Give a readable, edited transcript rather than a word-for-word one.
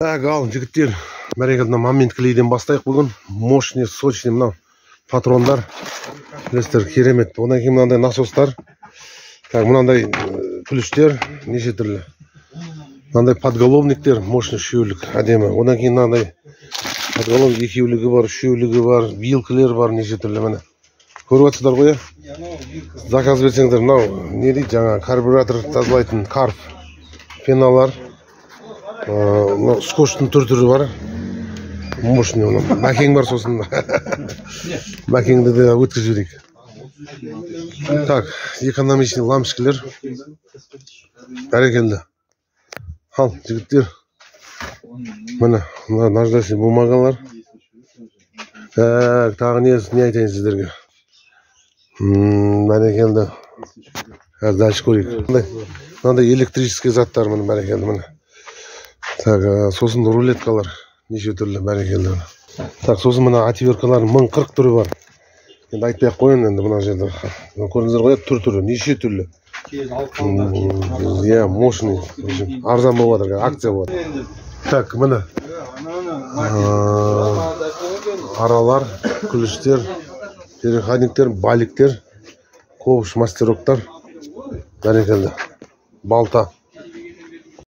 Ал жігіттер, бәрекелді момент клейден бастайық бүгін. Мощный, сочный мынау патрондар. Білесіздер, керемет. Одан кейін мынандай насостар. Мынандай күліштер, неше түрлі. Мынандай подголовниктер, мощный үшеулік, әдемі. Одан кейін мынандай подголовник екеулігі бар, үшеулігі бар, вилкілер бар, неше түрлі міне. Көріп жатсыздар ғой? Заказ берсеңдер, мынау не дейді, жаңа карбюратор тазалайтын карп, пеналар. Скотчтың түр-түрі бар. Мощный оны. Мәкең бар сосын. Мәкеңді де өткізіп жіберейік. Так, экономичный лампочкалар. Бәрекелді. Ал, жігіттер. Міне, наждачный бумагалар. Тағы не айтайын сіздерге. Бәрекелді. Дальше көрейік. Мынандай электрический заттар міне бәрекелді міне. Так, сосын рулеткалар, неше түрлі бәрекелді. Так, сосын мына отверткалар 1040 түрі бар. Енді айтпай қойын енді мына жерде. Көрдіңіздер ғой, түр-түрі, неше түрлі. Мощный. Арзан болып жатыр, акция болады. Так, міне. Аралар, күліштер, переходниктер, баликтер, ковш мастероктар. Бәрекелді. Балта.